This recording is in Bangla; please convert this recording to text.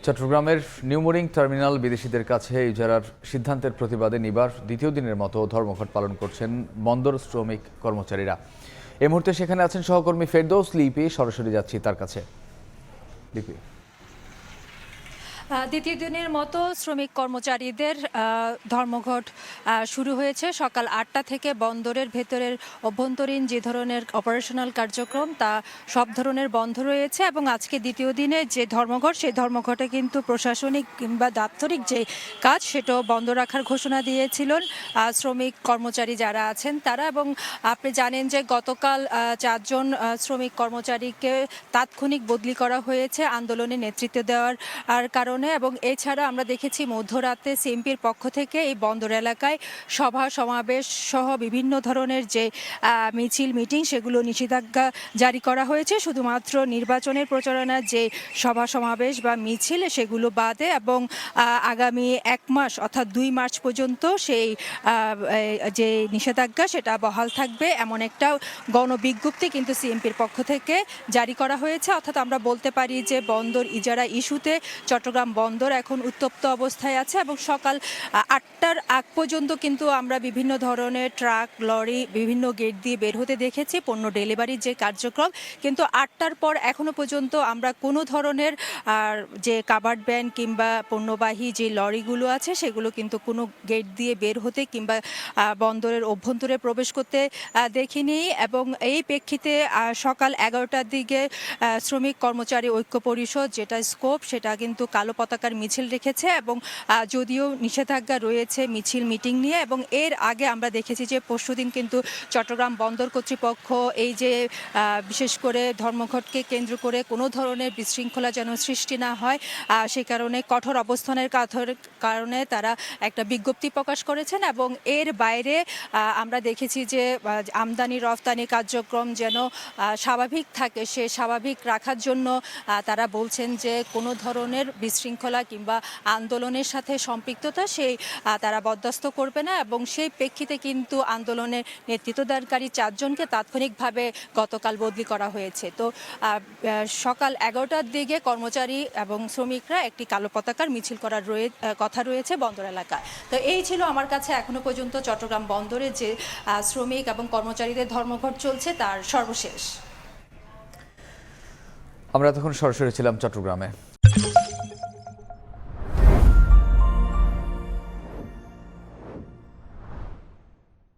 চট্টগ্রামের নিউমোরিং টার্মিনাল বিদেশিদের কাছে ইজারার সিদ্ধান্তের প্রতিবাদে নিবার দ্বিতীয় দিনের মতো ধর্মঘট পালন করছেন বন্দর শ্রমিক কর্মচারীরা। এই মুহূর্তে সেখানে আছেন সহকর্মী ফেরদৌস লিপি। সরাসরি যাচ্ছি তার কাছে। লিপি, দ্বিতীয় দিনের মতো শ্রমিক কর্মচারীদের ধর্মঘট শুরু হয়েছে সকাল ৮টা থেকে। বন্দরের ভেতরের অভ্যন্তরীণ যে ধরনের অপারেশনাল কার্যক্রম তা সব ধরনের বন্ধ রয়েছে এবং আজকে দ্বিতীয় দিনে যে ধর্মঘট, সেই ধর্মঘটে কিন্তু প্রশাসনিক কিংবা দাপ্তরিক যে কাজ সেটাও বন্ধ রাখার ঘোষণা দিয়েছিলেন শ্রমিক কর্মচারী যারা আছেন তারা। এবং আপনি জানেন যে গতকাল 4 জন শ্রমিক কর্মচারীকে তাৎক্ষণিক বদলি করা হয়েছে আন্দোলনে নেতৃত্ব দেওয়ার কারণে। এবং এছাড়া আমরা দেখেছি মধ্যরাতে সিএমপির পক্ষ থেকে এই বন্দর এলাকায় সভা সমাবেশ সহ বিভিন্ন ধরনের যে মিছিল মিটিং সেগুলো নিষেধাজ্ঞা জারি করা হয়েছে। শুধুমাত্র নির্বাচনের প্রচারণার যে সভা সমাবেশ বা মিছিল সেগুলো বাদে এবং আগামী 1 মাস অর্থাৎ 2 মার্চ পর্যন্ত সেই যে নিষেধাজ্ঞা সেটা বহাল থাকবে এমন একটা গণবিজ্ঞপ্তি কিন্তু সিএমপির পক্ষ থেকে জারি করা হয়েছে। অর্থাৎ আমরা বলতে পারি যে বন্দর ইজারা ইস্যুতে চট্টগ্রাম বন্দর এখন উত্তপ্ত অবস্থায় আছে এবং সকাল 8টার আগ পর্যন্ত কিন্তু আমরা বিভিন্ন ধরনের ট্রাক লরি বিভিন্ন গেট দিয়ে বের হতে দেখেছি পণ্য ডেলিভারির যে কার্যক্রম। কিন্তু 8টার পর এখনো পর্যন্ত আমরা কোনো ধরনের যে কাভার্ড ভ্যান কিংবা পণ্যবাহী যে লরিগুলো আছে সেগুলো কিন্তু কোনো গেট দিয়ে বের হতে কিংবা বন্দরের অভ্যন্তরে প্রবেশ করতে দেখিনি। এবং এই প্রেক্ষিতে সকাল 11টার দিকে শ্রমিক কর্মচারী ঐক্য পরিষদ যেটা স্কোপ সেটা কিন্তু কালো পতাকার মিছিল রেখেছে এবং যদিও নিষেধাজ্ঞা রয়েছে মিছিল মিটিং নিয়ে। এবং এর আগে আমরা দেখেছি যে পরশুদিন কিন্তু চট্টগ্রাম বন্দর কর্তৃপক্ষ এই যে বিশেষ করে ধর্মঘটকে কেন্দ্র করে কোনো ধরনের বিশৃঙ্খলা যেন সৃষ্টি না হয় সে কারণে কঠোর অবস্থানের কারণে তারা একটা বিজ্ঞপ্তি প্রকাশ করেছেন। এবং এর বাইরে আমরা দেখেছি যে আমদানি রফতানি কার্যক্রম যেন স্বাভাবিক থাকে, সে স্বাভাবিক রাখার জন্য তারা বলছেন যে কোনো ধরনের বিশৃঙ্খলা কিংবা আন্দোলনের সাথে সম্পৃক্ততা সেই তারা বরদাস্ত করবে না। এবং সেই প্রেক্ষিতে কিন্তু আন্দোলনের নেতৃত্বদানকারী 4 জনকে তাৎক্ষণিকভাবে গতকাল বদলি করা হয়েছে। তো সকাল 11টার দিকে কর্মচারী এবং শ্রমিকরা একটি কালো পতাকার মিছিল করার কথা রয়েছে বন্দর এলাকায়। তো এই ছিল আমার কাছে এখনো পর্যন্ত চট্টগ্রাম বন্দরে যে শ্রমিক এবং কর্মচারীদের ধর্মঘট চলছে তার সর্বশেষ। আমরা তখন সরাসরি ছিলাম চট্টগ্রামে।